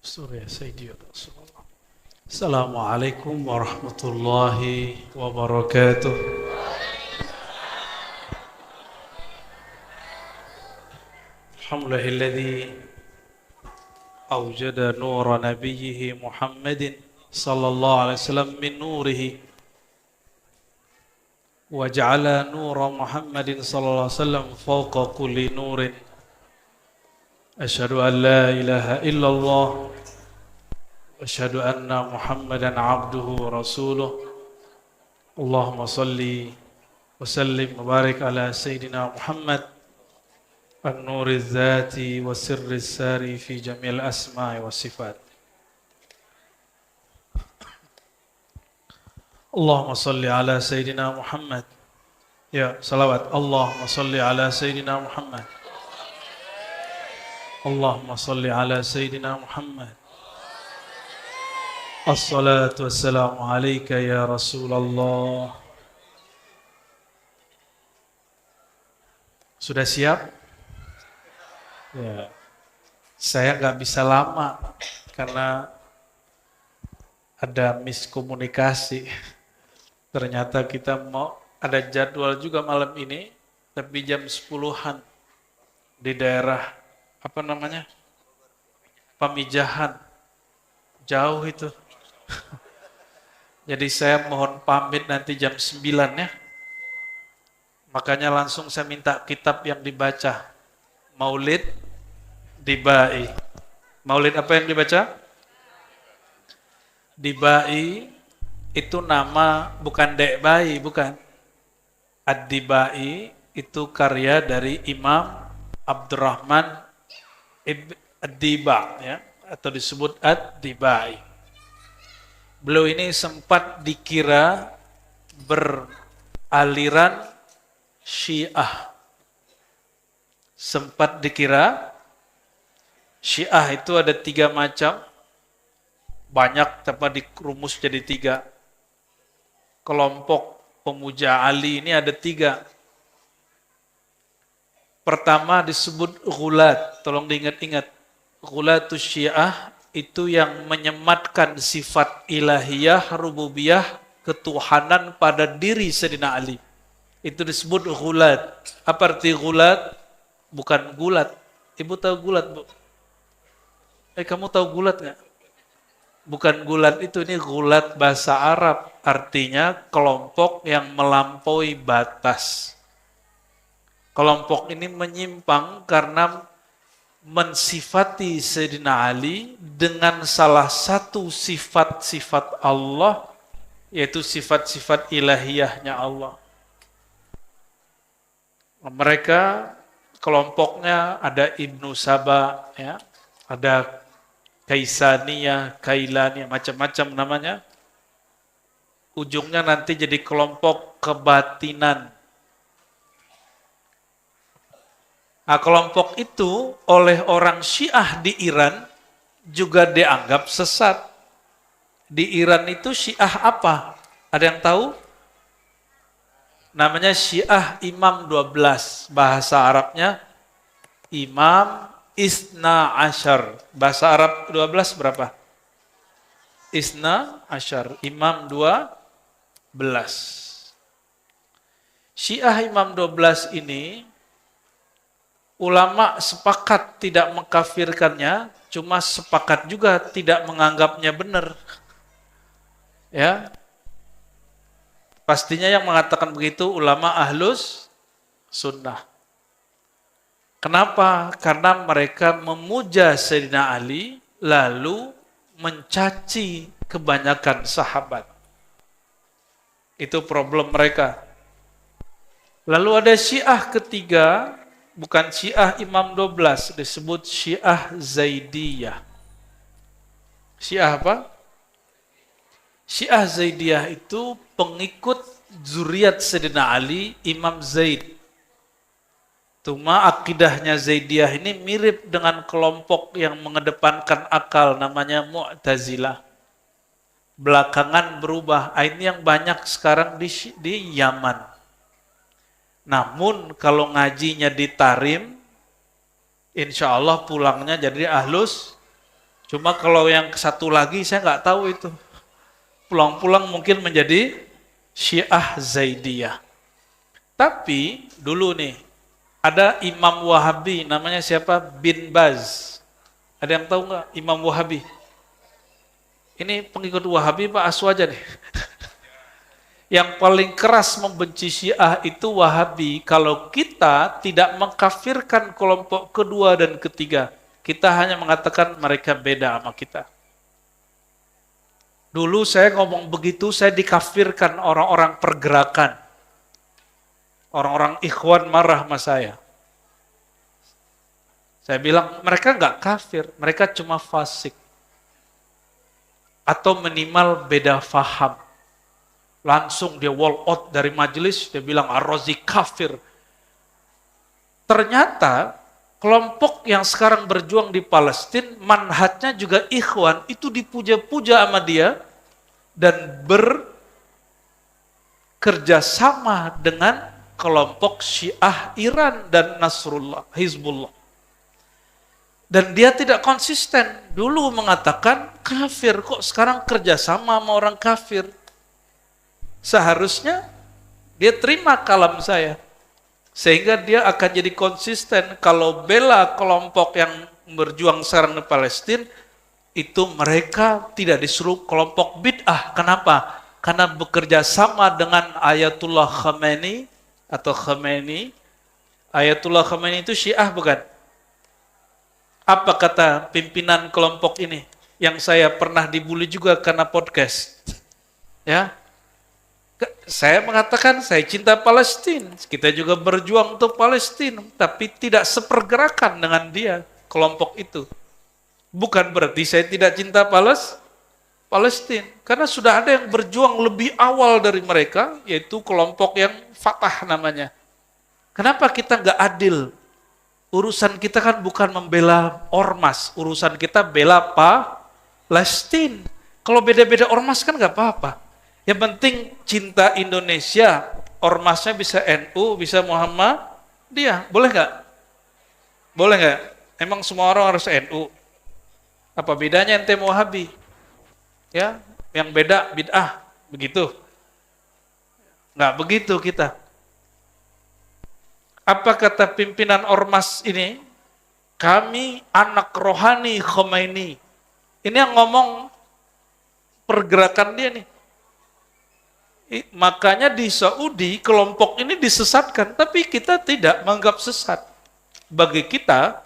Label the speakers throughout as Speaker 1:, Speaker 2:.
Speaker 1: Surya Sayyidi Rasulullah. Assalamualaikum warahmatullahi wabarakatuh. Alhamdulillahilladzi awjada nura nabiyhi Muhammadin sallallahu alaihi wasallam min nurihi wa ja'ala nura Muhammadin sallallahu alaihi wasallam fawqa kulli nurin. Asyhadu an la ilaha illallah Asyhadu anna Muhammadan abduhu wa rasuluh. Allahumma salli wa sallim wa barik ala Sayyidina Muhammad an-nuri dzati wa sirri sari fi jamil asma'i wa sifat. Allahumma salli ala Sayyidina Muhammad. Ya, salawat. Allahumma salli ala Sayyidina Muhammad. Allahumma salli ala Sayyidina Muhammad. Assalatu wassalamu alaika ya Rasulullah. Sudah siap? Ya. Saya nggak bisa lama karena ada miskomunikasi. Ternyata kita mau ada jadwal juga malam ini, tapi jam 10-an di daerah apa namanya? Pamijahan. Jauh itu. Jadi saya mohon pamit nanti jam 9 ya. Makanya langsung saya minta kitab yang dibaca. Maulid Dibai. Maulid apa yang dibaca? Dibai itu nama bukan Dek Bai, bukan. Ad-Dibai itu karya dari Imam Abdurrahman Ad-Diba ya, atau disebut Ad-Dibai. Beliau ini sempat dikira beraliran Syiah. Sempat dikira Syiah itu ada 3 macam. Banyak tapi dirumus jadi 3. Kelompok pemuja Ali ini ada 3. Pertama disebut Ghulat. Tolong diingat-ingat. Ghulatus Syiah itu yang menyematkan sifat ilahiyah, rububiyah, ketuhanan pada diri Sayyidina Ali. Itu disebut ghulat. Apa arti ghulat? Bukan gulat. Ibu tahu gulat, Bu? Kamu tahu gulat nggak? Bukan gulat itu, ini ghulat bahasa Arab. Artinya kelompok yang melampaui batas. Kelompok ini menyimpang karena mensifati Sayyidina Ali dengan salah satu sifat-sifat Allah, yaitu sifat-sifat ilahiyahnya Allah. Mereka kelompoknya ada Ibnu Saba, ya, ada Kaisaniyah, Kailaniyah, macam-macam namanya. Ujungnya nanti jadi kelompok kebatinan. Nah, kelompok itu oleh orang Syiah di Iran juga dianggap sesat. Di Iran itu Syiah apa? Ada yang tahu? Namanya Syiah Imam 12. Bahasa Arabnya Imam Isna Ashar. Bahasa Arab 12 berapa? Isna Ashar. Imam 12. Syiah Imam 12 ini ulama sepakat tidak mengkafirkannya, cuma sepakat juga tidak menganggapnya benar. Ya. Pastinya yang mengatakan begitu ulama Ahlus Sunnah. Kenapa? Karena mereka memuja Sayyidina Ali lalu mencaci kebanyakan sahabat. Itu problem mereka. Lalu ada Syiah ketiga, bukan Syiah Imam 12, disebut Syiah Zaidiyah. Syiah apa? Syiah Zaidiyah itu pengikut zuriat Sayyidina Ali, Imam Zaid. Cuma akidahnya Zaidiyah ini mirip dengan kelompok yang mengedepankan akal, namanya Mu'tazilah. Belakangan berubah. Ini yang banyak sekarang di Yaman. Namun kalau ngajinya di Tarim, insya Allah pulangnya jadi Ahlus Cuma kalau yang satu lagi saya nggak tahu itu. Pulang-pulang mungkin menjadi Syiah Zaidiyah. Tapi dulu nih, ada Imam Wahabi, namanya siapa? Bin Baz. Ada yang tahu nggak Imam Wahabi? Ini pengikut Wahabi Pak Aswaja nih. Yang paling keras membenci Syiah itu Wahabi. Kalau kita tidak mengkafirkan kelompok kedua dan ketiga, kita hanya mengatakan mereka beda sama kita. Dulu saya ngomong begitu, saya dikafirkan orang-orang pergerakan. Orang-orang ikhwan marah sama saya. Saya bilang, mereka nggak kafir, mereka cuma fasik. Atau minimal beda faham. Langsung dia wall out dari majelis, dia bilang Ar-Razi kafir. Ternyata kelompok yang sekarang berjuang di Palestina, manhajnya juga ikhwan, itu dipuja-puja sama dia, dan bekerja sama dengan kelompok Syiah Iran dan Nasrullah, Hizbullah. Dan dia tidak konsisten. Dulu mengatakan kafir, kok sekarang kerjasama sama orang kafir. Seharusnya dia terima kalam saya. Sehingga dia akan jadi konsisten. Kalau bela kelompok yang berjuang sekarang di Palestina, itu mereka tidak disuruh kelompok bid'ah. Kenapa? Karena bekerja sama dengan Ayatullah Khamenei atau Khamenei. Ayatullah Khamenei itu Syiah bukan? Apa kata pimpinan kelompok ini? Yang saya pernah dibully juga karena podcast. Ya, saya mengatakan saya cinta Palestina. Kita juga berjuang untuk Palestina, tapi tidak sepergerakan dengan dia, kelompok itu. Bukan berarti saya tidak cinta Palestina, karena sudah ada yang berjuang lebih awal dari mereka, yaitu kelompok yang Fatah namanya. Kenapa kita nggak adil? Urusan kita kan bukan membela ormas, urusan kita bela Palestina. Kalau beda-beda ormas kan nggak apa-apa. Yang penting cinta Indonesia, ormasnya bisa NU, bisa Muhammadiyah. Boleh nggak? Boleh nggak? Emang semua orang harus NU? Apa bedanya ente Wahabi? Ya, yang beda bid'ah, begitu? Nggak begitu kita. Apa kata pimpinan ormas ini? Kami anak rohani Khomeini. Ini yang ngomong pergerakan dia nih. Makanya di Saudi kelompok ini disesatkan, tapi kita tidak menganggap sesat. Bagi kita,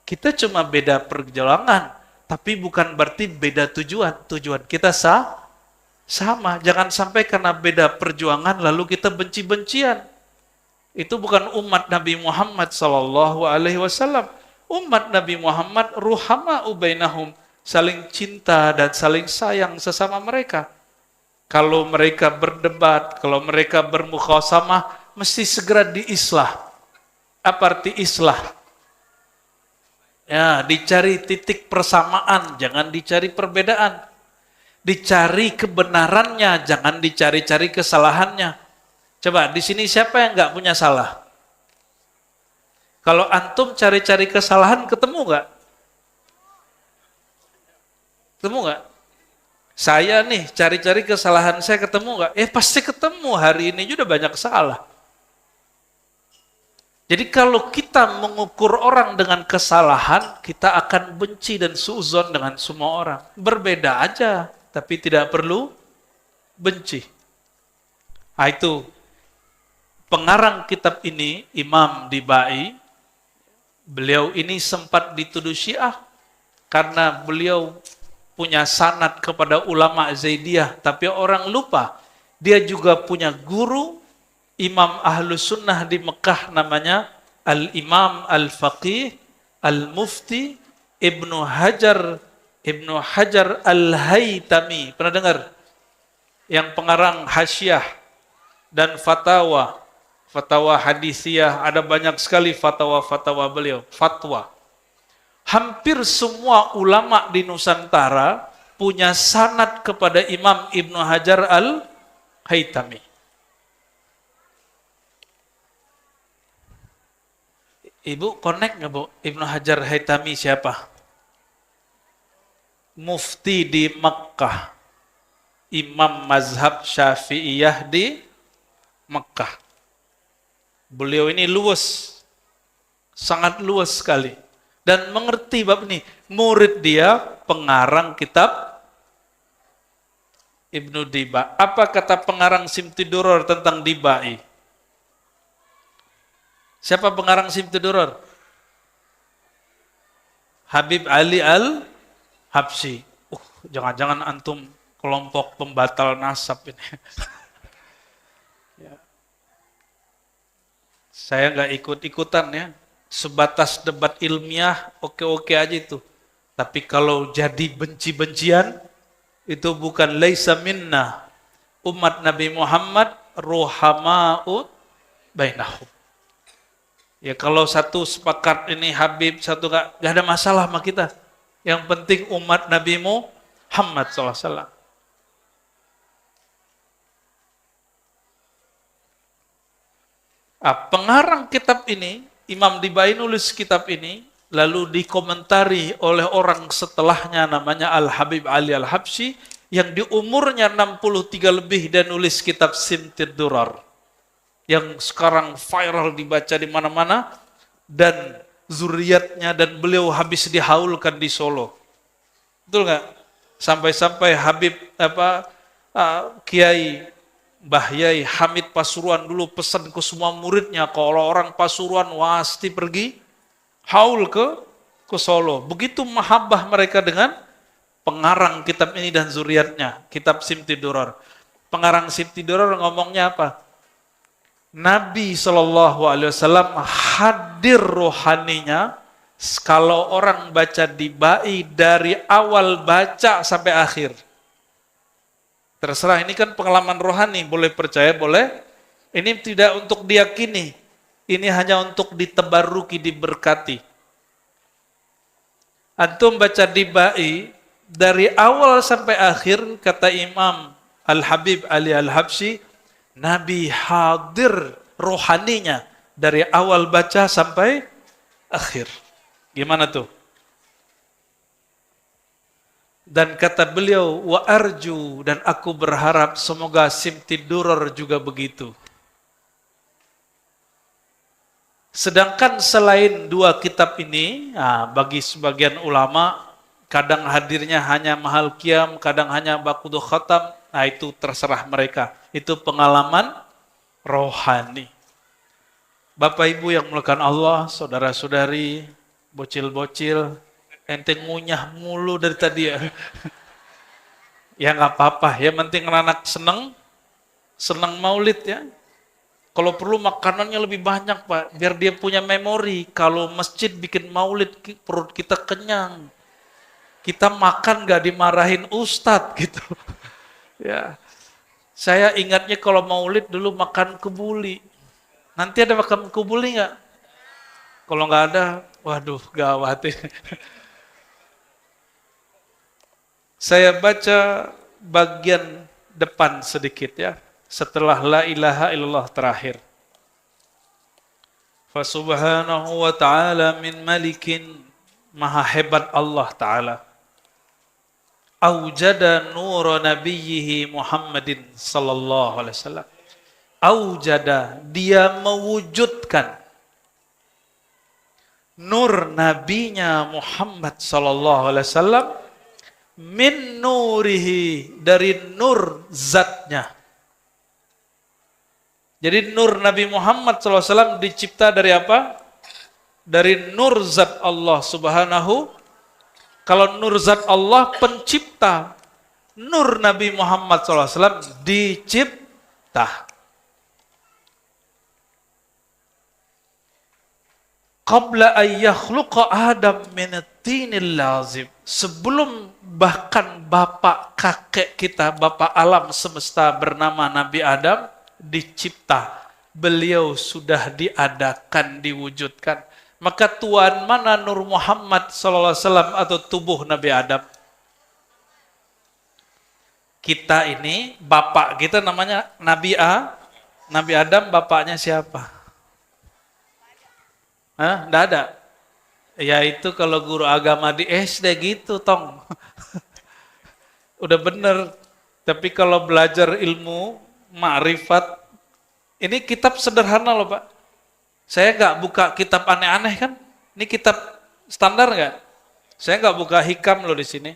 Speaker 1: kita cuma beda perjalanan, tapi bukan berarti beda tujuan. Tujuan kita sama. Jangan sampai karena beda perjuangan lalu kita benci-bencian. Itu bukan umat Nabi Muhammad SAW. Umat Nabi Muhammad ruhama ubainahum, saling cinta dan saling sayang sesama mereka. Kalau mereka berdebat, kalau mereka bermukhasamah, mesti segera diislah. Apa arti islah? Ya, dicari titik persamaan, jangan dicari perbedaan. Dicari kebenarannya, jangan dicari-cari kesalahannya. Coba, di sini siapa yang nggak punya salah? Kalau antum cari-cari kesalahan, ketemu nggak? Ketemu nggak? Saya nih, cari-cari kesalahan saya ketemu nggak? Pasti ketemu, hari ini juga banyak salah. Jadi kalau kita mengukur orang dengan kesalahan, kita akan benci dan suuzon dengan semua orang. Berbeda aja, tapi tidak perlu benci. Nah itu, pengarang kitab ini, Imam Dibai, beliau ini sempat dituduh Syiah karena beliau punya sanad kepada ulama Zaidiyah, tapi orang lupa dia juga punya guru Imam Ahlus Sunnah di Mekah namanya Al-Imam Al-Faqih Al-Mufti Ibnu Hajar Al-Haytami. Pernah dengar? Yang pengarang Hasyiah dan Fatwa hadisiyah, ada banyak sekali fatwa beliau, fatwa. Hampir semua ulama di Nusantara punya sanad kepada Imam Ibnu Hajar Al-Haytami. Ibu connect nggak Bu? Ibnu Hajar Haytami siapa? mufti di Mekkah, imam mazhab Syafi'iyah di Mekkah. Beliau ini luas, sangat luas sekali, dan mengerti bab ini. Murid dia pengarang kitab Ibnu Diba. Apa kata pengarang Simti Duror tentang Dibai? Siapa pengarang Simti Duror? Habib Ali Al-Habsyi. Jangan-jangan antum kelompok pembatal nasab ini. Ya. Saya nggak ikut-ikutan ya. Sebatas debat ilmiah, oke-oke aja itu. Tapi kalau jadi benci-bencian, itu bukan laisa minna. Umat Nabi Muhammad ruhama'u bainahum. Ya kalau satu sepakat ini Habib, satu gak ada masalah sama kita. Yang penting umat Nabi Muhammad SAW. Pengarang kitab ini, Imam Dibai nulis kitab ini, lalu dikomentari oleh orang setelahnya namanya Al-Habib Ali Al-Habsyi, yang di umurnya 63 lebih dan nulis kitab Simtid Durar, yang sekarang viral dibaca di mana-mana, dan zuriatnya dan beliau habis dihaulkan di Solo. Betul nggak? Sampai-sampai Habib Kiai Bahyai Hamid Pasuruan dulu pesan ke semua muridnya, kalau orang Pasuruan pasti pergi haul ke Solo. Begitu mahabbah mereka dengan pengarang kitab ini dan zuriatnya, kitab Simti Durar. Pengarang Simti Durar ngomongnya apa? Nabi SAW hadir rohaninya kalau orang baca Dibai dari awal baca sampai akhir. Terserah, ini kan pengalaman rohani, boleh percaya, boleh. Ini tidak untuk diyakini, ini hanya untuk ditebaruki, diberkati. Antum baca Dibai dari awal sampai akhir, kata Imam Al-Habib Ali Al-Habsyi, Nabi hadir rohaninya dari awal baca sampai akhir. Gimana tuh? Dan kata beliau, wa arju, dan aku berharap semoga Simti Durar juga begitu. Sedangkan selain dua kitab ini, bagi sebagian ulama, kadang hadirnya hanya mahal qiyam, kadang hanya bakudu khatam, itu terserah mereka. Itu pengalaman rohani. Bapak Ibu yang mulakan Allah, saudara-saudari, bocil-bocil, ente ngunyah mulu dari tadi ya. Ya nggak apa-apa, ya penting anak senang maulid ya. Kalau perlu makanannya lebih banyak Pak, biar dia punya memori. Kalau masjid bikin maulid, perut kita kenyang. Kita makan nggak dimarahin ustadz gitu. Ya, saya ingatnya kalau maulid dulu makan kebuli. Nanti ada makan kebuli nggak? Kalau nggak ada, waduh gawat. Saya baca bagian depan sedikit ya, setelah la ilaha illallah terakhir. Fa subhanahu wa ta'ala min malikin, maha hebat Allah Ta'ala. Aujada nur nabiyhi Muhammadin sallallahu alaihi wasallam. Aujada, dia mewujudkan nur nabinya Muhammad sallallahu alaihi wasallam, min nurihi, dari nur zatnya. Jadi nur Nabi Muhammad sallallahu alaihi wasallam dicipta dari apa? Dari nur zat Allah subhanahu. Kalau nur zat Allah pencipta, nur Nabi Muhammad sallallahu alaihi wasallam dicipta. Qabla ayyakhluqa Adam min at-tinil lazim. Sebelum bahkan bapak kakek kita, bapak alam semesta bernama Nabi Adam dicipta, beliau sudah diadakan, diwujudkan. Maka tuan mana Nur Muhammad SAW atau tubuh Nabi Adam? Kita ini, bapak kita namanya Nabi Nabi Adam, bapaknya siapa? Nggak ada. Ya itu kalau guru agama di SD gitu, Tong. Udah bener. Tapi kalau belajar ilmu, ma'rifat, ini kitab sederhana loh Pak. Saya nggak buka kitab aneh-aneh kan? Ini kitab standar nggak? Saya nggak buka hikam loh di sini.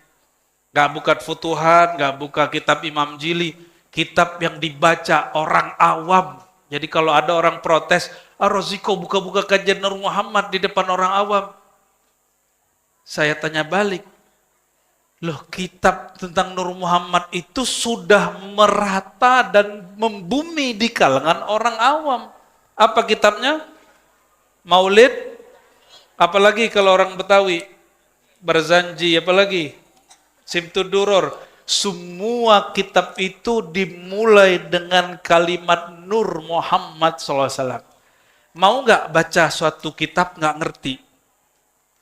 Speaker 1: Nggak buka Futuhat, nggak buka kitab Imam Jili. Kitab yang dibaca orang awam. Jadi kalau ada orang protes, Roziko buka-buka kajian Nur Muhammad di depan orang awam. Saya tanya balik, loh kitab tentang Nur Muhammad itu sudah merata dan membumi di kalangan orang awam. Apa kitabnya? Maulid, apalagi kalau orang Betawi, Barzanji, apalagi Simtuduror. Semua kitab itu dimulai dengan kalimat Nur Muhammad SAW. Mau nggak baca suatu kitab nggak ngerti?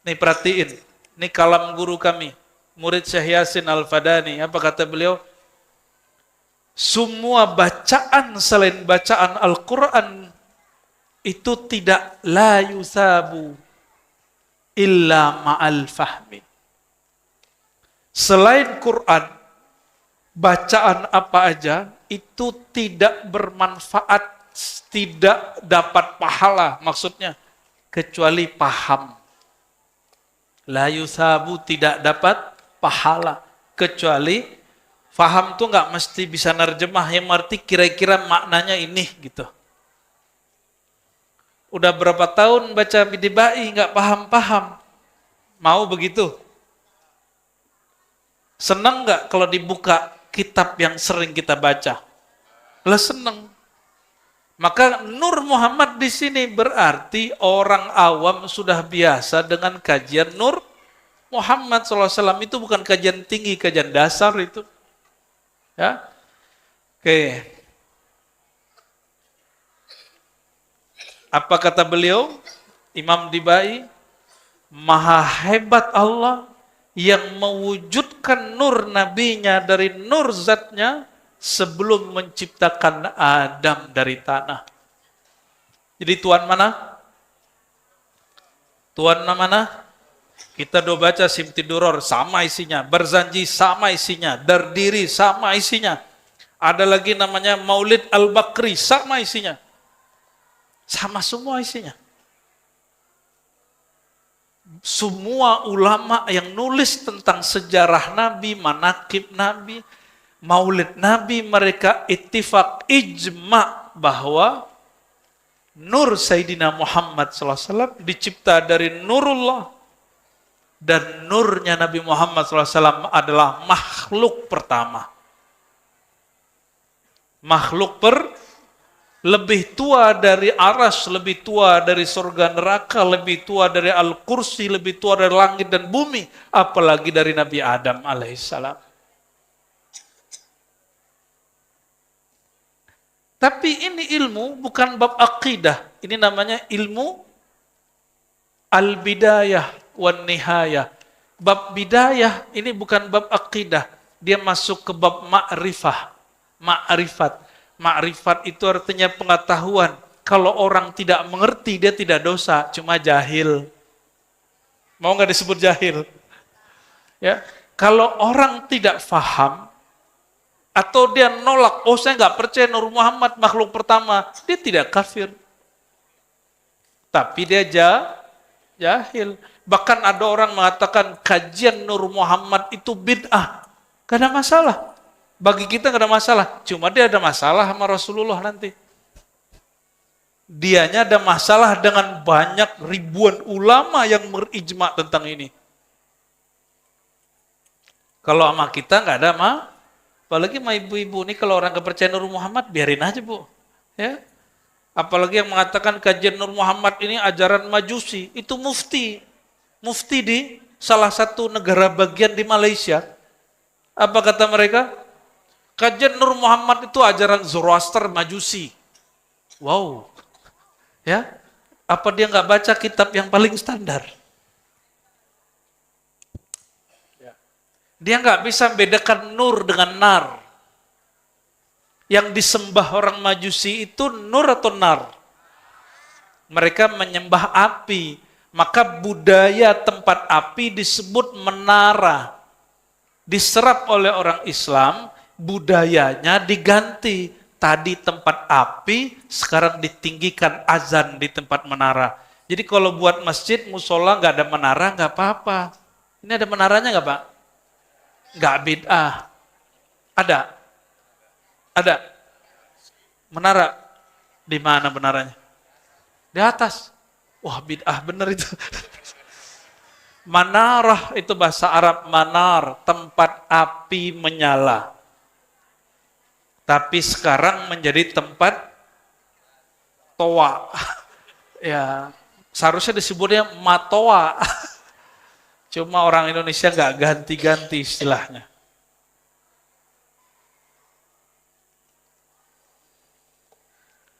Speaker 1: Nih perhatiin, ini kalam guru kami, murid Syekh Yasin Al-Fadani. Apa kata beliau? Semua bacaan selain bacaan Al-Quran itu tidak la yusabu illa ma'al fahmi. Selain Quran, bacaan apa aja itu tidak bermanfaat, tidak dapat pahala, maksudnya kecuali paham. La yusabu, tidak dapat pahala kecuali paham. Tuh nggak mesti bisa nerjemah, yang arti kira-kira maknanya ini gitu. Udah berapa tahun baca Bidibai nggak paham-paham, mau begitu? Senang nggak kalau dibuka kitab yang sering kita baca? Lah senang. Maka Nur Muhammad di sini berarti orang awam sudah biasa dengan kajian Nur Muhammad SAW. Itu bukan kajian tinggi, kajian dasar itu. Ya, oke. Apa kata beliau? Imam Dibai, maha hebat Allah yang mewujudkan nur nabinya dari nur zatnya sebelum menciptakan Adam dari tanah. Jadi Tuhan mana? Tuhan mana? Kita udah baca Simtiduror, sama isinya. Barzanji, sama isinya. Dardiri, sama isinya. Ada lagi namanya Maulid Al-Bakri, sama isinya. Sama semua isinya. Semua ulama yang nulis tentang sejarah Nabi, manakib Nabi, Maulid Nabi, mereka ittifaq ijma bahwa nur Sayyidina Muhammad SAW dicipta dari nurullah, dan nurnya Nabi Muhammad SAW adalah makhluk pertama. Makhluk lebih tua dari aras, lebih tua dari surga neraka, lebih tua dari Al-Kursi, lebih tua dari langit dan bumi, apalagi dari Nabi Adam alaihissalam. Tapi ini ilmu bukan bab akidah, ini namanya ilmu al-bidayah wan nihayah. Bab bidayah ini bukan bab akidah, dia masuk ke bab ma'rifah. Ma'rifat. Ma'rifat itu artinya pengetahuan. Kalau orang tidak mengerti, dia tidak dosa, cuma jahil. Mau nggak disebut jahil? Ya, kalau orang tidak faham atau dia nolak, oh saya nggak percaya Nur Muhammad makhluk pertama, dia tidak kafir. Tapi dia jahil. Bahkan ada orang mengatakan kajian Nur Muhammad itu bid'ah. Gak ada masalah. Bagi kita gak ada masalah. Cuma dia ada masalah sama Rasulullah nanti. Dianya ada masalah dengan banyak ribuan ulama yang berijma tentang ini. Kalau sama kita gak ada apalagi sama ibu-ibu ini, kalau orang kepercayaan Nur Muhammad biarin aja Bu. Ya. Apalagi yang mengatakan kajian Nur Muhammad ini ajaran Majusi, itu mufti di salah satu negara bagian di Malaysia. Apa kata mereka? Kajian Nur Muhammad itu ajaran Zoroaster Majusi. Wow. Ya. Apa dia nggak baca kitab yang paling standar? Dia nggak bisa bedakan nur dengan nar. Yang disembah orang Majusi itu nur atau nar? Mereka menyembah api. Maka budaya tempat api disebut menara. Diserap oleh orang Islam, budayanya diganti. Tadi tempat api, sekarang ditinggikan azan di tempat menara. Jadi kalau buat masjid, musola nggak ada menara, nggak apa-apa. Ini ada menaranya nggak Pak? Nggak bid'ah. Ada? Ada? Menara? Di mana menaranya? Di atas. Wah bid'ah bener itu. Manarah itu bahasa Arab, manar, tempat api menyala. Tapi sekarang menjadi tempat toa. Ya, seharusnya disebutnya matoa. Cuma orang Indonesia nggak ganti-ganti istilahnya.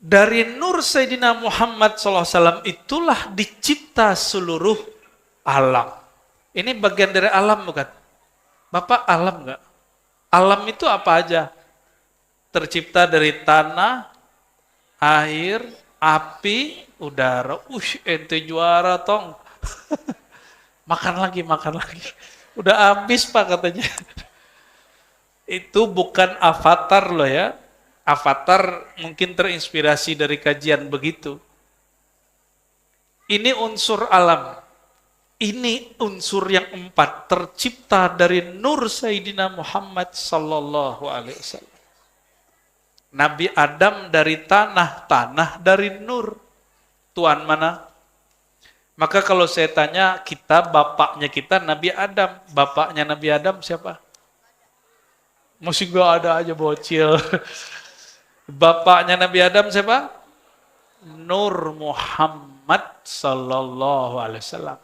Speaker 1: Dari nur Sayyidina Muhammad SAW itulah dicipta seluruh alam. Ini bagian dari alam bukan? Bapak alam nggak? Alam itu apa aja? Tercipta dari tanah, air, api, udara. Ente juara tong. Makan lagi. Udah habis Pak katanya. Itu bukan avatar loh ya. Avatar mungkin terinspirasi dari kajian begitu. Ini unsur alam. Ini unsur yang 4 tercipta dari nur Sayyidina Muhammad sallallahu alaihi wasallam. Nabi Adam dari tanah dari nur. Tuan mana? Maka kalau saya tanya kita, bapaknya kita Nabi Adam. Bapaknya Nabi Adam siapa? Masih gak ada aja bocil. Bapaknya Nabi Adam siapa? Nur Muhammad sallallahu alaihi wasallam.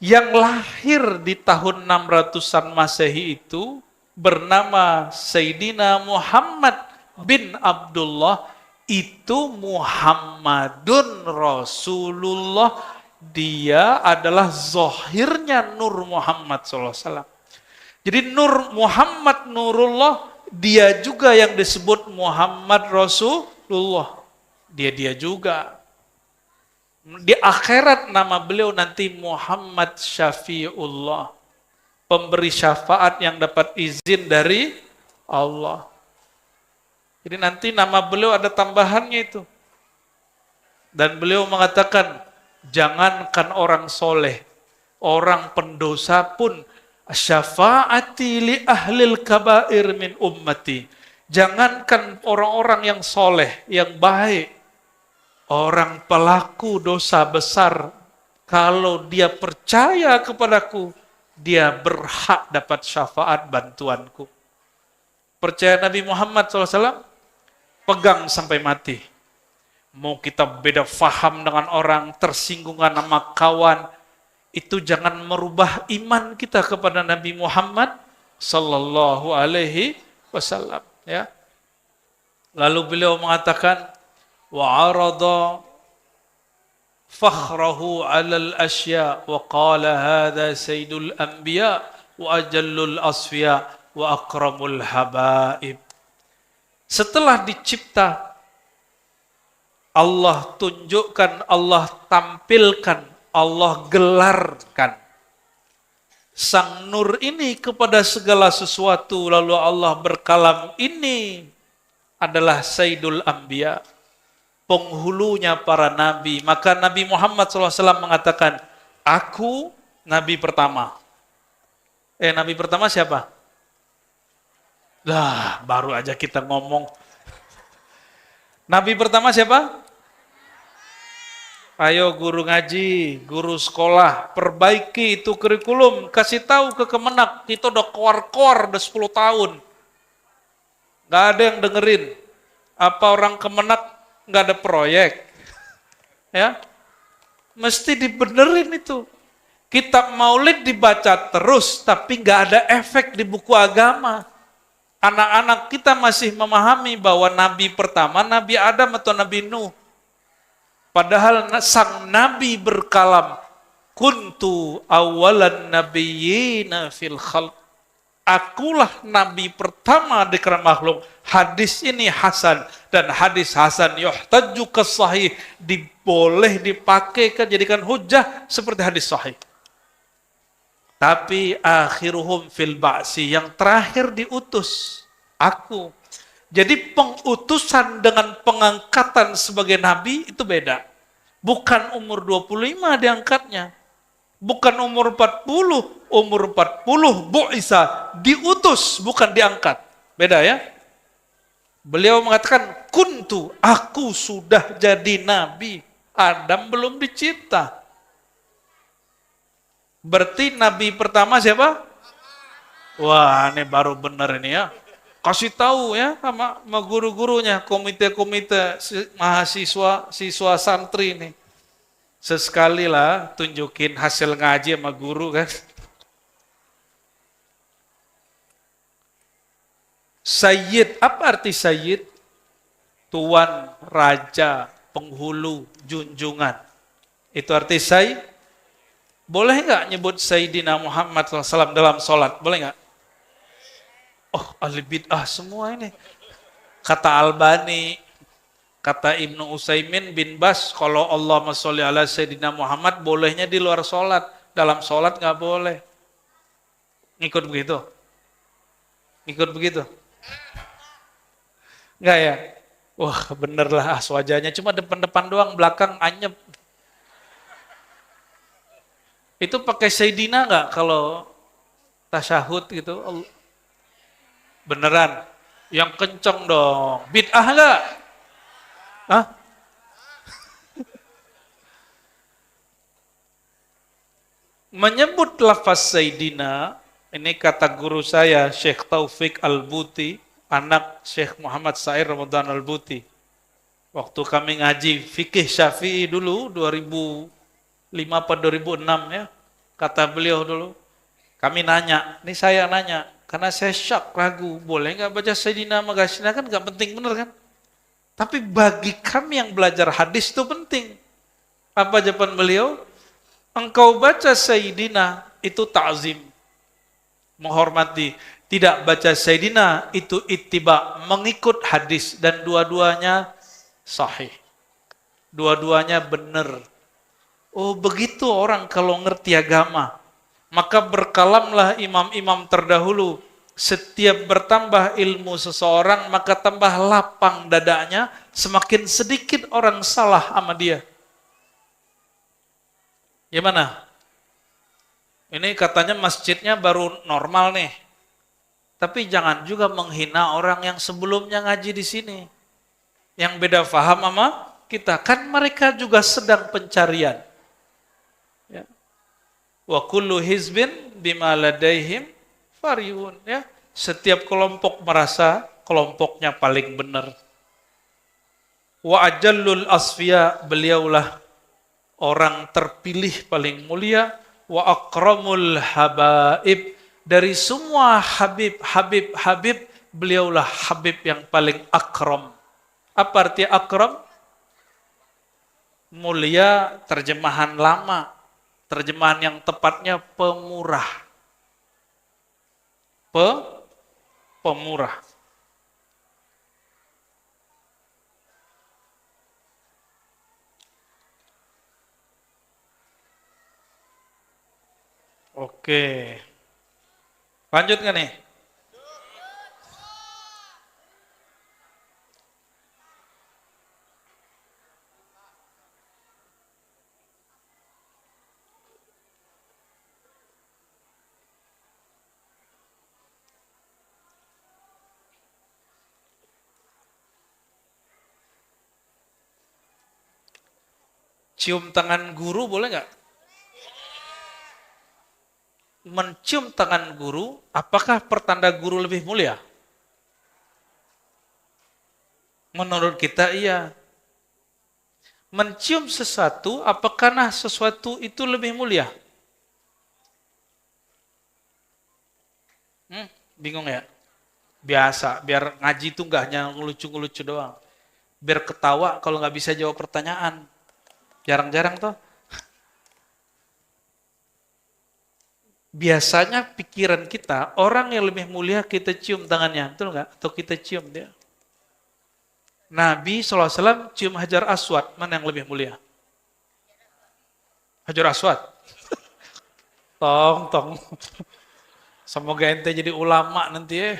Speaker 1: Yang lahir di tahun 600-an Masehi itu bernama Sayyidina Muhammad bin Abdullah, itu Muhammadun Rasulullah. Dia adalah zahirnya Nur Muhammad sallallahu alaihi wasallam. Jadi Nur Muhammad Nurullah, dia juga yang disebut Muhammad Rasulullah. Dia juga. Di akhirat nama beliau nanti Muhammad Syafi'ullah. Pemberi syafaat yang dapat izin dari Allah. Jadi nanti nama beliau ada tambahannya itu. Dan beliau mengatakan, jangankan orang soleh, orang pendosa pun, syafaati li ahlil kabair min ummati. Jangankan orang-orang yang soleh, yang baik, orang pelaku dosa besar, kalau dia percaya kepadaku, dia berhak dapat syafaat bantuanku. Percaya Nabi Muhammad SAW, pegang sampai mati. Mau kita beda faham dengan orang, tersinggungan sama kawan, itu jangan merubah iman kita kepada Nabi Muhammad sallallahu alaihi wasallam, ya. Lalu beliau mengatakan, wa arada fakhrahu 'alal asya wa qala hadza sayyidul anbiya wa ajallul asfiya wa akramul habaib. Setelah dicipta, Allah tunjukkan, Allah tampilkan, Allah gelarkan sang nur ini kepada segala sesuatu. Lalu Allah berkalam, ini adalah Sayyidul Anbiya, penghulunya para nabi. Maka Nabi Muhammad SAW mengatakan, aku nabi pertama. Nabi pertama siapa? Lah, baru aja kita ngomong. Nabi pertama siapa? Ayo guru ngaji, guru sekolah, perbaiki itu kurikulum, kasih tahu ke Kemenak, itu udah keluar-keluar udah 10 tahun. Gak ada yang dengerin. Apa orang Kemenak gak ada proyek? Ya, mesti dibenerin itu. Kitab maulid dibaca terus, tapi gak ada efek di buku agama. Anak-anak kita masih memahami bahwa Nabi pertama, Nabi Adam atau Nabi Nuh. Padahal sang Nabi berkalam, kuntu awalan nabiyyina fil khalq. Akulah nabi pertama di kalangan makhluk. Hadis ini hasan, dan hadis hasan yuhtaju ke sahih, boleh dipakai jadikan hujah seperti hadis sahih. Tapi akhiruhum fil ba'si, yang terakhir diutus aku. Jadi pengutusan dengan pengangkatan sebagai nabi itu beda. Bukan umur 25 diangkatnya. Bukan umur 40, umur 40 bu'isa, diutus, bukan diangkat. Beda ya? Beliau mengatakan, kuntu, aku sudah jadi nabi. Adam belum dicipta. Berarti nabi pertama siapa? Wah, ini baru benar ini ya. Kasih tahu ya sama guru-gurunya, komite-komite mahasiswa, siswa santri ini. Sesekali lah tunjukin hasil ngaji sama guru kan. Sayyid, apa arti sayyid? Tuan, raja, penghulu, junjungan. Itu arti sayyid. Boleh nggak nyebut Sayyidina Muhammad SAW dalam sholat? Boleh nggak? Oh, ahli bid'ah semua ini. Kata Albani, kata Ibnu Utsaimin bin Bas, kalau Allahumma sholli ala Sayyidina Muhammad bolehnya di luar sholat, dalam sholat nggak boleh. Ngikut begitu? Ngikut begitu? Nggak ya? Wah bener lah, wajahnya cuma depan-depan doang, belakang anyep. Itu pakai Sayyidina nggak kalau tasyahud gitu? Beneran? Yang kenceng dong. Bid'ah nggak? Hah? Menyebut lafaz Sayyidina, ini kata guru saya, Syekh Taufik Al-Buti, anak Syekh Muhammad Sair Ramadan Al-Buti. Waktu kami ngaji fikih Syafi'i dulu, 2005 atau 2006 ya, kata beliau dulu, kami nanya, ini saya nanya, karena saya syak, ragu, boleh nggak baca Sayyidina Magasina, kan nggak penting bener kan? Tapi bagi kami yang belajar hadis itu penting. Apa jawaban beliau? Engkau baca Sayyidina itu ta'zim, menghormati. Tidak baca Sayyidina itu ittiba, mengikut hadis, dan dua-duanya sahih. Dua-duanya benar. Oh begitu orang kalau ngerti agama. Maka berkalamlah imam-imam terdahulu. Setiap bertambah ilmu seseorang, maka tambah lapang dadanya, semakin sedikit orang salah sama dia. Gimana? Ini katanya masjidnya baru normal nih. Tapi jangan juga menghina orang yang sebelumnya ngaji di sini. Yang beda faham sama kita. Kan mereka juga sedang pencarian. Ya. Wa kullu hizbin bima ladaihim farihun. Ya. Setiap kelompok merasa kelompoknya paling benar. Wa ajallul asfiya, beliaulah orang terpilih paling mulia. Wa akramul habaib, dari semua habib, beliaulah habib yang paling akram. Apa arti akram? Mulia, terjemahan lama. Terjemahan yang tepatnya pemurah. Pemurah. Oke. Lanjut nggak nih? Cium tangan guru boleh nggak? Mencium tangan guru, apakah pertanda guru lebih mulia? Menurut kita iya. Mencium sesuatu, apakah sesuatu itu lebih mulia? Bingung ya? Biasa, biar ngaji itu nggak hanya ngelucu-ngelucu doang. Biar ketawa kalau nggak bisa jawab pertanyaan. Jarang-jarang toh. Biasanya pikiran kita, orang yang lebih mulia kita cium tangannya, betul nggak? Atau kita cium dia. Nabi SAW cium Hajar Aswad, mana yang lebih mulia? Hajar Aswad. Tong. Semoga ente jadi ulama nanti ya.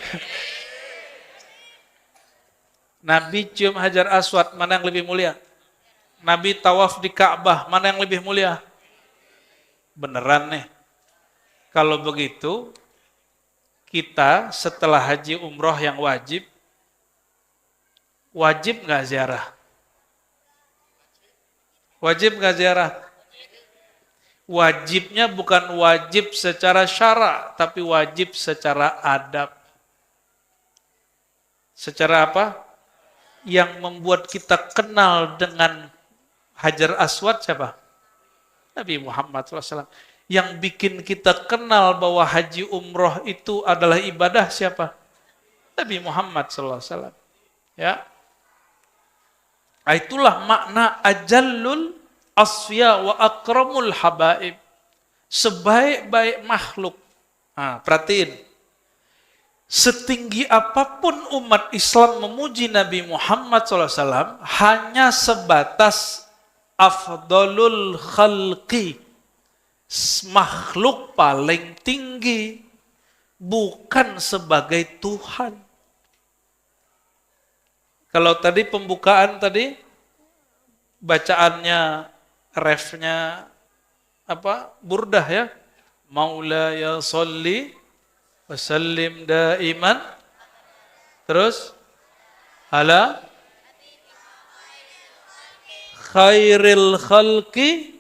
Speaker 1: Nabi cium Hajar Aswad, mana yang lebih mulia? Nabi tawaf di Ka'bah, mana yang lebih mulia? Beneran nih. Kalau begitu, kita setelah haji umroh yang wajib nggak ziarah? Wajib nggak ziarah? Wajibnya bukan wajib secara syara, tapi wajib secara adab. Secara apa? Yang membuat kita kenal dengan Hajar Aswad siapa? Nabi Muhammad SAW. Yang bikin kita kenal bahwa haji umroh itu adalah ibadah siapa? Nabi Muhammad SAW. Ya. Itulah makna ajallul asfiya wa akramul habaib. Sebaik-baik makhluk. Nah, perhatiin. Setinggi apapun umat Islam memuji Nabi Muhammad SAW, hanya sebatas afdalul khalqi. Makhluk paling tinggi, bukan sebagai Tuhan. Kalau tadi pembukaan tadi, bacaannya, refnya, burdah ya. Maulaya sholli wa sallim daiman. Terus, ala khairil khalqi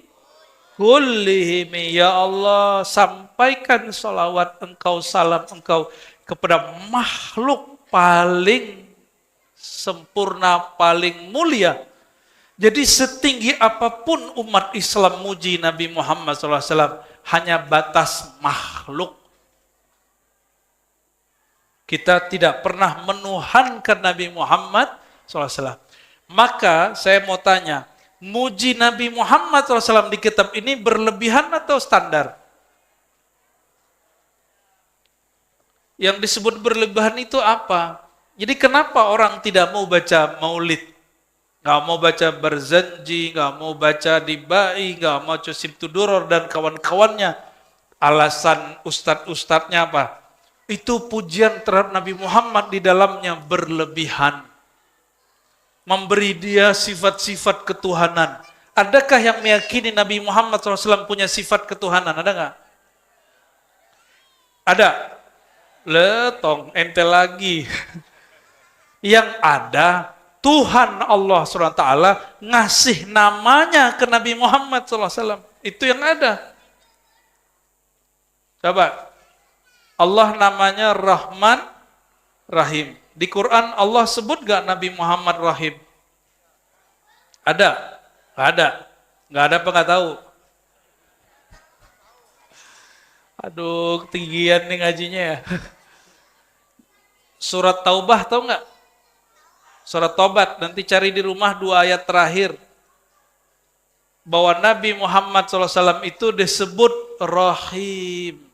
Speaker 1: kullihim, ya Allah, sampaikan salawat engkau, salam engkau kepada makhluk paling sempurna, paling mulia. Jadi setinggi apapun umat Islam muji Nabi Muhammad SAW, hanya batas makhluk. Kita tidak pernah menuhankan Nabi Muhammad SAW. Maka saya mau tanya, muji Nabi Muhammad SAW di kitab ini berlebihan atau standar? Yang disebut berlebihan itu apa? Jadi kenapa orang tidak mau baca maulid? Nggak mau baca Barzanji, nggak mau baca Dibai, nggak mau baca Simtuduror dan kawan-kawannya. Alasan ustadz-ustadznya apa? Itu pujian terhadap Nabi Muhammad di dalamnya berlebihan. Memberi dia sifat-sifat ketuhanan. Adakah yang meyakini Nabi Muhammad SAW punya sifat ketuhanan? Ada nggak? Ada. Letong, ente lagi. Yang ada, Tuhan Allah SWT ngasih namanya ke Nabi Muhammad SAW. Itu yang ada. Coba. Allah namanya Rahman, Rahim. Di Quran Allah sebut gak Nabi Muhammad Rahim? Ada? Gak ada? Gak ada apa gak tahu? Aduh, ketinggian nih ngajinya ya. Surat Taubah tahu gak? Surat Taubat, nanti cari di rumah 2 ayat terakhir. Bahwa Nabi Muhammad SAW itu disebut Rahim.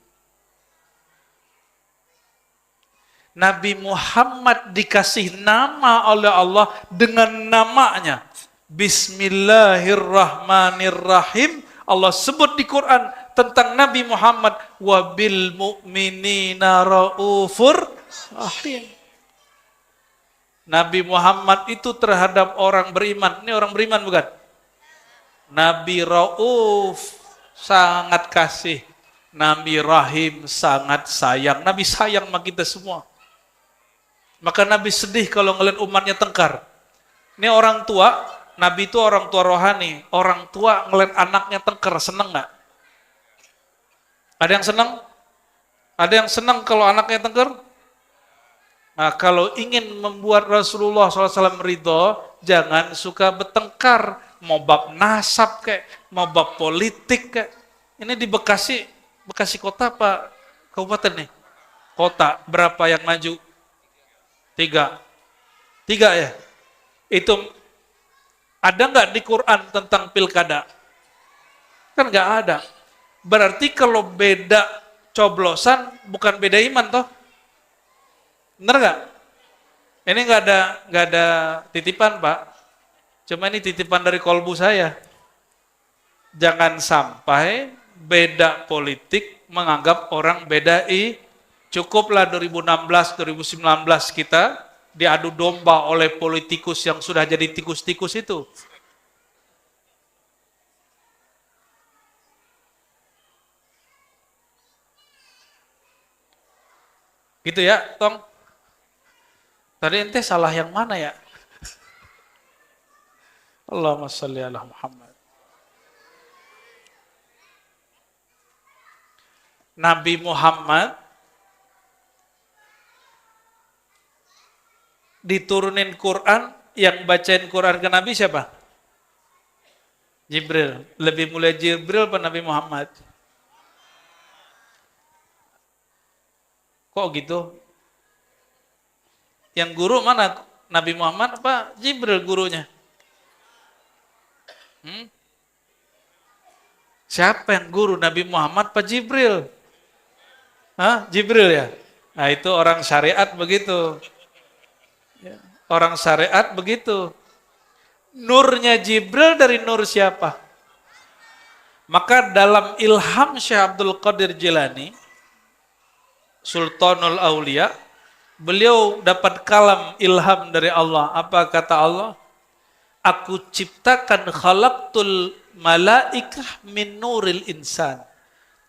Speaker 1: Nabi Muhammad dikasih nama oleh Allah dengan namanya. Bismillahirrahmanirrahim. Allah sebut di Quran tentang Nabi Muhammad. Wabil mu'minina ra'ufur rahim. Nabi Muhammad itu terhadap orang beriman. Ini orang beriman bukan? Nabi Ra'uf, sangat kasih. Nabi Rahim, sangat sayang. Nabi sayang sama kita semua. Maka Nabi sedih kalau ngeliat umatnya tengkar. Ini orang tua, Nabi itu orang tua rohani. Orang tua ngeliat anaknya tengkar, seneng gak? Ada yang seneng? Ada yang seneng kalau anaknya tengkar? Nah, kalau ingin membuat Rasulullah SAW ridho, jangan suka bertengkar. Mau bab nasab kayak, mau bab politik kayak. Ini di Bekasi kota apa kabupaten nih? Kota, berapa yang maju? 3 ya? Itu ada nggak di Quran tentang pilkada? Kan nggak ada. Berarti kalau beda coblosan bukan beda iman toh. Bener nggak? Ini nggak ada titipan Pak. Cuma ini titipan dari kolbu saya. Jangan sampai beda politik menganggap orang beda cukuplah 2016, 2019 kita diadu domba oleh politikus yang sudah jadi tikus-tikus itu. Gitu ya, Tong. Tadi ente salah yang mana ya? Allahumma sholli ala Muhammad. Nabi Muhammad diturunin Quran, yang bacain Quran ke Nabi siapa? Jibril. Lebih mulia Jibril apa Nabi Muhammad? Kok gitu? Yang guru mana? Nabi Muhammad apa Jibril gurunya? Siapa yang guru? Nabi Muhammad apa Jibril? Hah? Jibril ya? Nah itu orang syariat begitu. Orang syariat begitu. Nurnya Jibril dari nur siapa? Maka dalam ilham Syekh Abdul Qadir Jilani, Sultanul Aulia, beliau dapat kalam ilham dari Allah. Apa kata Allah? Aku ciptakan khalaqtul malaikah min nuril insan.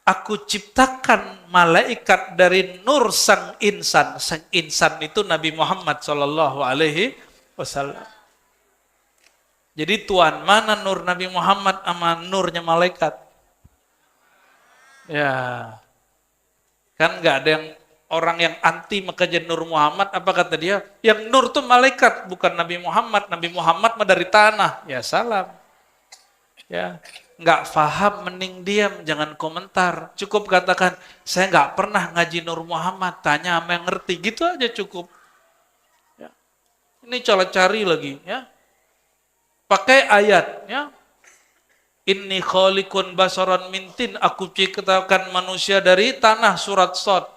Speaker 1: Aku ciptakan malaikat dari nur sang insan. Sang insan itu Nabi Muhammad sallallahu alaihi wasallam. Jadi tuan, mana nur Nabi Muhammad sama nurnya malaikat? Ya. Kan enggak ada yang orang yang anti makajian Nur Muhammad, apa kata dia? Yang nur itu malaikat, bukan Nabi Muhammad. Nabi Muhammad mah dari tanah. Ya salam. Ya, nggak paham mending diam, jangan komentar. Cukup katakan, saya nggak pernah ngaji Nur Muhammad. Tanya sama yang ngerti, gitu aja cukup. Ya. Ini cari lagi, ya. Pakai ayat, ya. Inni khaliqun basaran mintin, aku ciptakan manusia dari tanah, surat Shad.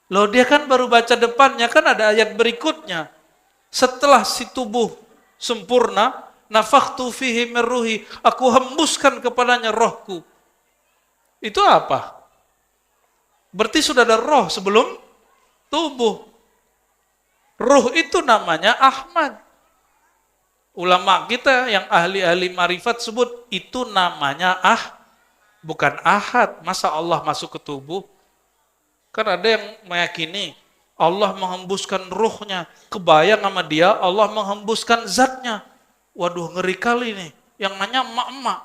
Speaker 1: Loh dia kan baru baca depannya, kan ada ayat berikutnya. Setelah si tubuh sempurna, nafakhtu fihi min ruhi, aku hembuskan kepadanya rohku. Itu apa? Berarti sudah ada roh sebelum tubuh. Ruh itu namanya Ahmad. Ulama kita yang ahli-ahli marifat sebut itu namanya bukan ahad. Masa Allah masuk ke tubuh? Kan ada yang meyakini Allah menghembuskan ruhnya. Kebayang sama dia Allah menghembuskan zatnya. Waduh ngeri kali nih. Yang nanya emak-emak.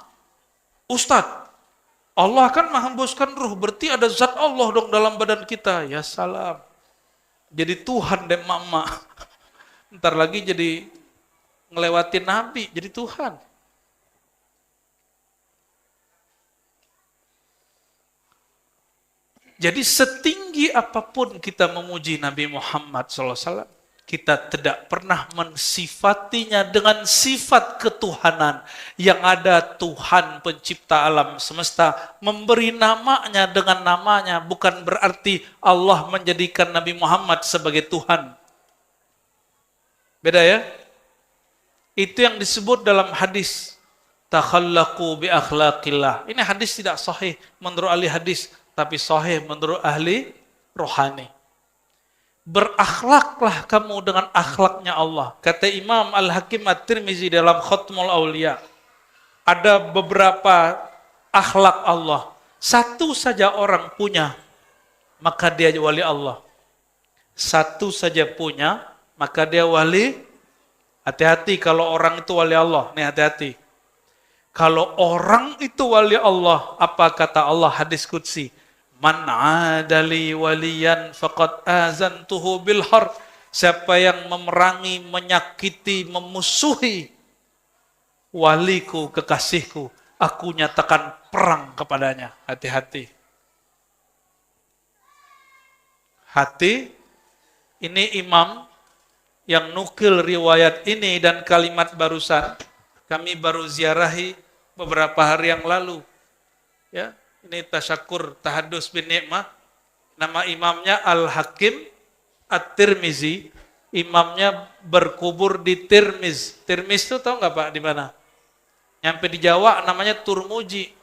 Speaker 1: Ustadz, Allah kan menghembuskan ruh. Berarti ada zat Allah dong dalam badan kita. Ya salam. Jadi Tuhan deh emak-emak. Ntar lagi jadi ngelewatin Nabi. Jadi Tuhan. Jadi setinggi apapun kita memuji Nabi Muhammad SAW, kita tidak pernah mensifatinya dengan sifat ketuhanan. Yang ada Tuhan pencipta alam semesta, memberi namanya dengan namanya, bukan berarti Allah menjadikan Nabi Muhammad sebagai Tuhan. Beda ya? Itu yang disebut dalam hadis, takhallaqu bi akhlaqillah. Ini hadis tidak sahih menurut ahli hadis, tapi sahih menurut ahli rohani. Berakhlaklah kamu dengan akhlaknya Allah. Kata Imam Al-Hakim At-Tirmizi dalam Khatmul Aulia, ada beberapa akhlak Allah. Satu saja orang punya, maka dia wali Allah. Satu saja punya, maka dia wali. Hati-hati kalau orang itu wali Allah. Nih hati-hati. Kalau orang itu wali Allah, apa kata Allah hadis qudsi? Man adali waliyan faqad azantuhu bil harb. Siapa yang memerangi, menyakiti, memusuhi waliku, kekasihku, aku nyatakan perang kepadanya. Hati-hati. Hati, ini imam yang nukil riwayat ini dan kalimat barusan, kami baru ziarahi beberapa hari yang lalu. Ya. Ini tasyakur tahadus bin ni'mah. Nama imamnya Al-Hakim At-Tirmizi. Imamnya berkubur di Tirmiz. Tirmiz itu tahu nggak Pak di mana? Nyampe di Jawa namanya Turmuji.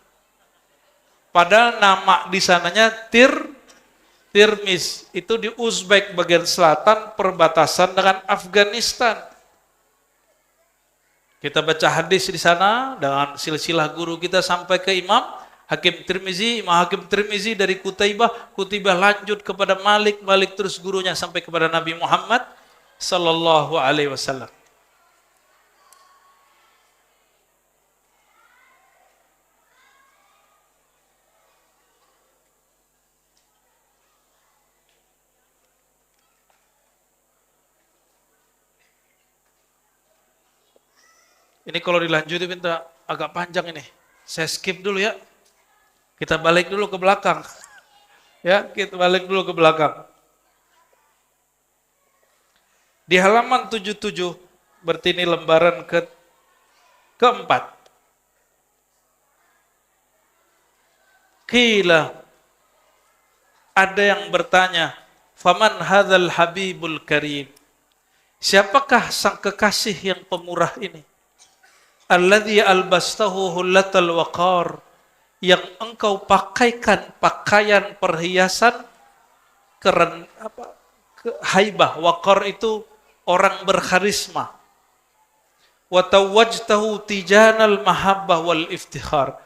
Speaker 1: Padahal nama di sananya Tirmiz. Itu di Uzbek bagian selatan perbatasan dengan Afghanistan. Kita baca hadis di sana dengan silsilah guru kita sampai ke Imam Hakim Tirmizi, Imam Hakim Tirmizi dari Qutaibah, Qutaibah lanjut kepada Malik, Malik terus gurunya sampai kepada Nabi Muhammad sallallahu alaihi wasallam. Ini kalau dilanjutin minta agak panjang ini. Saya skip dulu ya. Kita balik dulu ke belakang. Ya, kita balik dulu ke belakang. Di halaman 77, berarti ini lembaran keempat. Qila, ada yang bertanya, faman hadzal habibul karim? Siapakah sang kekasih yang pemurah ini? Alladzi albastahu hullatal waqar, yang engkau pakaikan pakaian perhiasan haibah. Waqar itu orang berkarisma. Wa tawajtahu tijanal mahabbah wal iftikhar,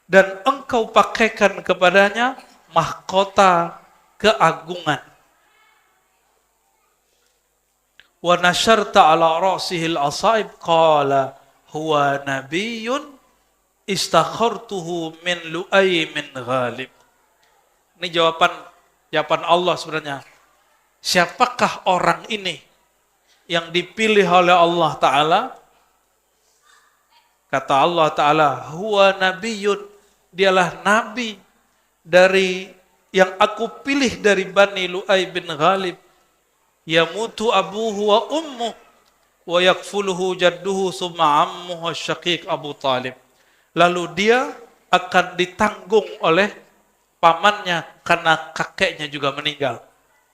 Speaker 1: dan engkau pakaikan kepadanya mahkota keagungan. Wa nasyarta ala ra'sihil asaib, qala huwa nabiyyun istakhartuhu min Lu'ay min Ghalib. Ini jawaban Allah sebenarnya. Siapakah orang ini yang dipilih oleh Allah Ta'ala? Kata Allah Ta'ala, huwa nabiyyun, dialah nabi dari yang aku pilih dari Bani Lu'ay bin Ghalib. Yamutu abuhu wa ummuh wa yakfuluhu jadduhu summa ammuhu syaqiq Abu Talib. Lalu dia akan ditanggung oleh pamannya karena kakeknya juga meninggal.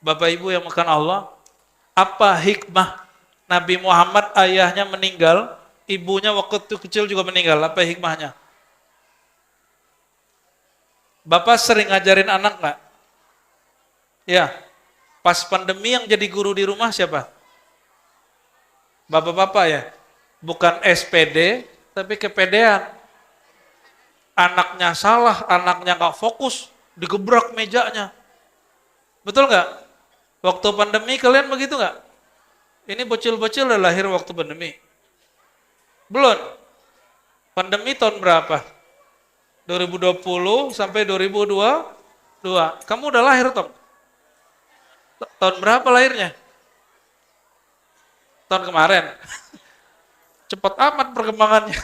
Speaker 1: Bapak Ibu yang makan Allah, apa hikmah Nabi Muhammad ayahnya meninggal, ibunya waktu itu kecil juga meninggal? Apa hikmahnya? Bapak sering ngajarin anak nggak? Ya, pas pandemi yang jadi guru di rumah siapa? Bapak-bapak ya, bukan SPD, tapi kepedean. Anaknya salah, anaknya nggak fokus, digebrak mejanya. Betul nggak? Waktu pandemi kalian begitu nggak? Ini bocil-bocil udah lahir waktu pandemi. Belum. Pandemi tahun berapa? 2020 sampai 2022. Kamu udah lahir, Tom? Tahun berapa lahirnya? Tahun kemarin. Cepat amat perkembangannya.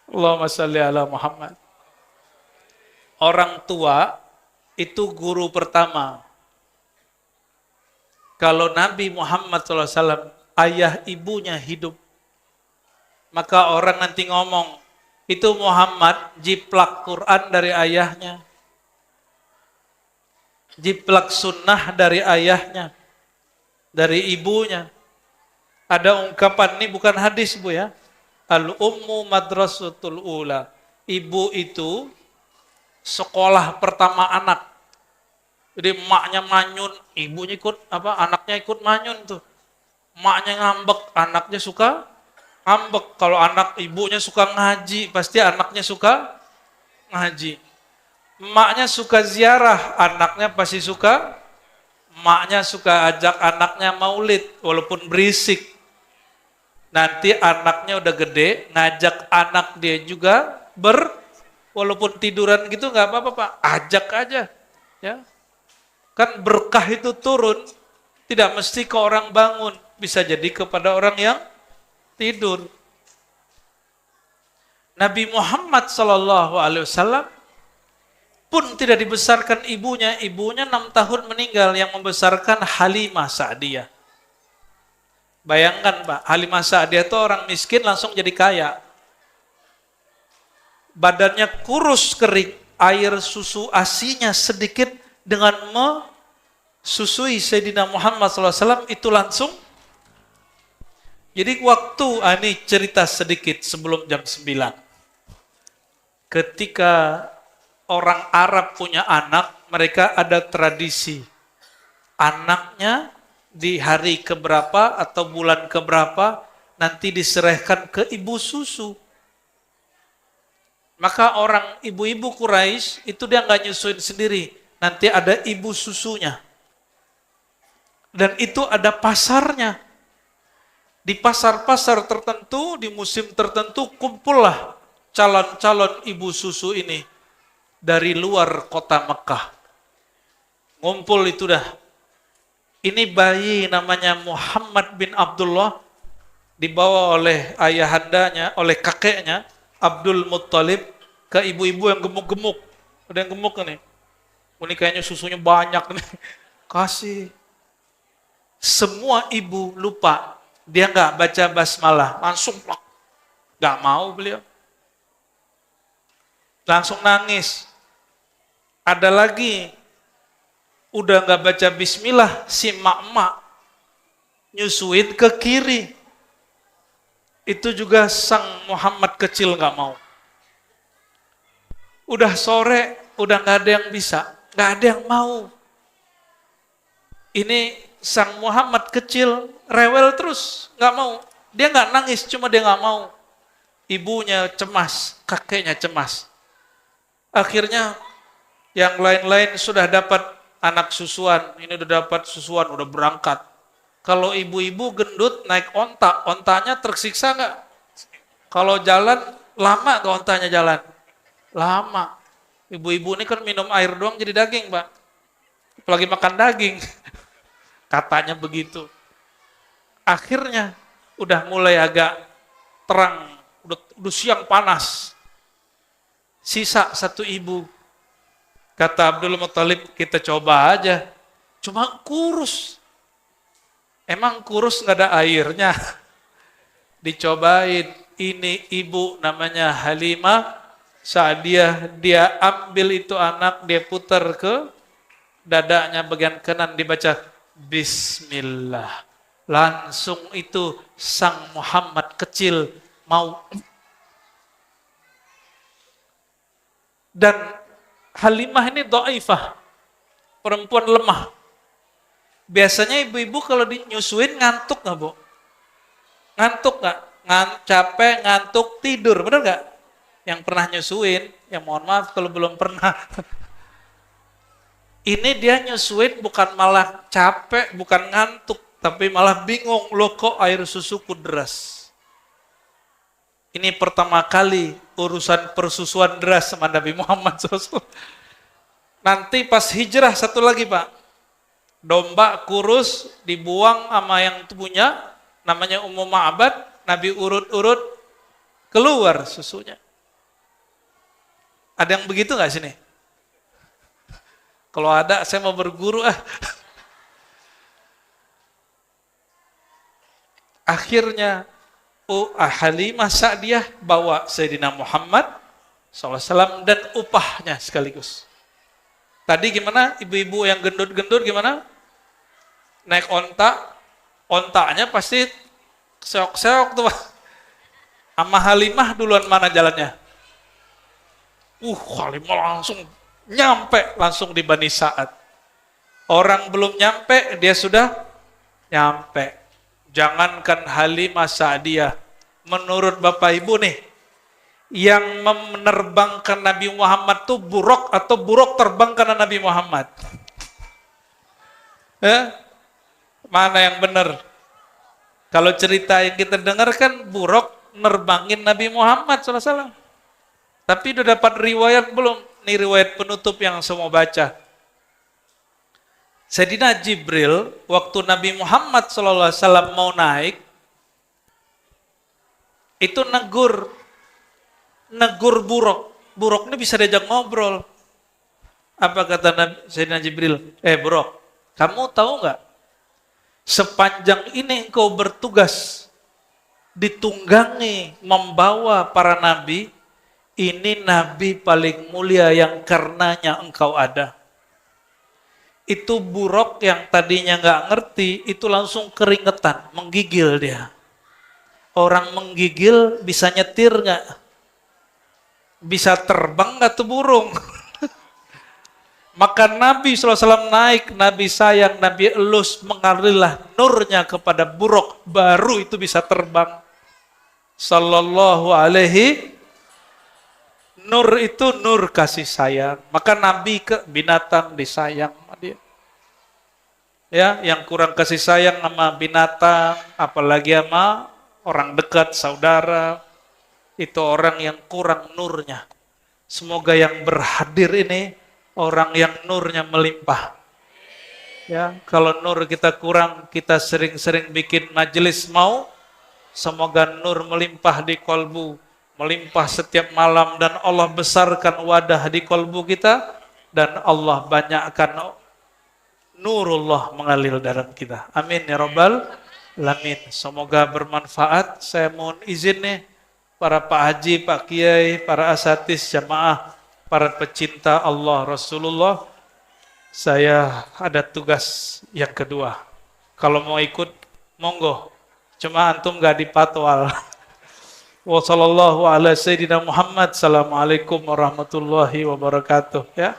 Speaker 1: Allahumma shalli ala Muhammad. Orang tua itu guru pertama. Kalau Nabi Muhammad SAW, ayah ibunya hidup, maka orang nanti ngomong, itu Muhammad jiplak Quran dari ayahnya, jiplak sunnah dari ayahnya, dari ibunya. Ada ungkapan, ini bukan hadis Bu ya, al-ummu madrasatul ula. Ibu itu sekolah pertama anak. Jadi emaknya manyun, ibunya ikut anaknya ikut manyun tuh. Emaknya ngambek, anaknya suka ngambek. Kalau anak ibunya suka ngaji, pasti anaknya suka ngaji. Emaknya suka ziarah, anaknya pasti suka. Emaknya suka ajak anaknya maulid, walaupun berisik. Nanti anaknya udah gede, ngajak anak dia juga walaupun tiduran gitu nggak apa-apa Pak, ajak aja, ya. Kan berkah itu turun, tidak mesti ke orang bangun, bisa jadi kepada orang yang tidur. Nabi Muhammad SAW pun tidak dibesarkan ibunya 6 tahun meninggal, yang membesarkan Halimah Sa'diyah. Bayangkan Pak, Halimah Sa'diyah itu orang miskin langsung jadi kaya. Badannya kurus kering, air susu ASI-nya sedikit dengan susui Sayyidina Muhammad SAW itu langsung. Jadi waktu, ini cerita sedikit sebelum jam 9. Ketika orang Arab punya anak, mereka ada tradisi. Anaknya di hari keberapa atau bulan keberapa nanti diserahkan ke ibu susu. Maka orang ibu-ibu Quraisy itu dia nggak nyusuin sendiri. Nanti ada ibu susunya. Dan itu ada pasarnya. Di pasar-pasar tertentu, di musim tertentu, kumpullah calon-calon ibu susu ini dari luar kota Mekah. Ngumpul itu dah. Ini bayi namanya Muhammad bin Abdullah, dibawa oleh ayahandanya, oleh kakeknya, Abdul Muttalib, ke ibu-ibu yang gemuk-gemuk. Ada yang gemuk nih. Ini kayaknya susunya banyak nih. Kasih. Semua ibu lupa, dia nggak baca basmalah, langsung plak. Nggak mau beliau. Langsung nangis. Ada lagi, udah nggak baca bismillah, si mak-mak nyusuin ke kiri. Itu juga sang Muhammad kecil nggak mau. Udah sore, udah nggak ada yang bisa, nggak ada yang mau. Ini sang Muhammad kecil rewel terus, nggak mau. Dia nggak nangis, cuma dia nggak mau. Ibunya cemas, kakeknya cemas. Akhirnya yang lain-lain sudah dapat anak susuan, ini udah dapat susuan, udah berangkat. Kalau ibu-ibu gendut naik onta, ontanya tersiksa nggak? Kalau jalan lama ke ontanya jalan, lama. Ibu-ibu ini kan minum air doang jadi daging, Pak. Apalagi makan daging. Katanya begitu. Akhirnya udah mulai agak terang, udah siang panas. Sisa satu ibu. Kata Abdul Muttalib, kita coba aja. Cuma kurus. Emang kurus nggak ada airnya? Dicobain. Ini ibu namanya Halimah Sa'diyah. Dia ambil itu anak, dia putar ke dadanya bagian kanan, dibaca Bismillah. Langsung itu sang Muhammad kecil mau. Dan Halimah ini dhaifah, perempuan lemah. Biasanya ibu-ibu kalau dinyusuin ngantuk nggak, Bu? Ngantuk nggak? Capek, ngantuk, tidur, benar nggak? Yang pernah nyusuin, ya mohon maaf kalau belum pernah. Ini dia nyusuin bukan malah capek, bukan ngantuk, tapi malah bingung, loh kok air susuku deras. Ini pertama kali urusan persusuan deras sama Nabi Muhammad SAW. Nanti pas hijrah satu lagi, Pak. Domba kurus dibuang sama yang punya, namanya Ummu Ma'bad, Nabi urut-urut keluar susunya. Ada yang begitu nggak sini? Kalau ada, saya mau berguru Akhirnya Halimah Sa'diyah bawa Sayyidina Muhammad SAW dan upahnya sekaligus. Tadi gimana? Ibu-ibu yang gendut-gendut gimana? Naik onta, ontanya pasti seok-seok tuh. Sama Halimah duluan mana jalannya? Halimah langsung nyampe, langsung di Bani Sa'ad. Orang belum nyampe, dia sudah nyampe. Jangankan Halimah Sa'diyah, menurut Bapak Ibu nih, yang menerbangkan Nabi Muhammad tuh buruk atau buruk terbang karena Nabi Muhammad? Mana yang benar? Kalau cerita yang kita dengar kan buruk nerbangin Nabi Muhammad SAW. Tapi udah dapat riwayat belum? Ini riwayat penutup yang semua baca. Sayyidina Jibril, waktu Nabi Muhammad SAW mau naik, itu negur buruk. Buruk ini bisa diajak ngobrol. Apa kata Sayyidina Jibril? Buruk, kamu tahu nggak? Sepanjang ini engkau bertugas ditunggangi membawa para nabi, ini Nabi paling mulia yang karenanya engkau ada. Itu buruk yang tadinya nggak ngerti, itu langsung keringetan, menggigil dia. Orang menggigil bisa nyetir nggak? Bisa terbang nggak tuh burung? Maka Nabi SAW naik, Nabi sayang, Nabi elus, mengalirlah nurnya kepada buruk, baru itu bisa terbang. Sallallahu alaihi. Nur itu nur kasih sayang. Maka Nabi ke binatang disayang sama dia. Ya, yang kurang kasih sayang sama binatang, apalagi sama orang dekat, saudara, itu orang yang kurang nurnya. Semoga yang berhadir ini orang yang nurnya melimpah. Ya, kalau nur kita kurang, kita sering-sering bikin majelis mau, semoga nur melimpah di kolbu, melimpah setiap malam, dan Allah besarkan wadah di kolbu kita, dan Allah banyakkan nurullah mengalir dalam kita. Amin ya rabbal alamin. Semoga bermanfaat. Saya mohon izin nih, para Pak Haji, Pak Kiai, para asatis, jamaah, para pecinta Allah Rasulullah, saya ada tugas yang kedua. Kalau mau ikut, monggo. Cuma antum gak dipatwal. Wassalamualaikum warahmatullahi wabarakatuh. Ya.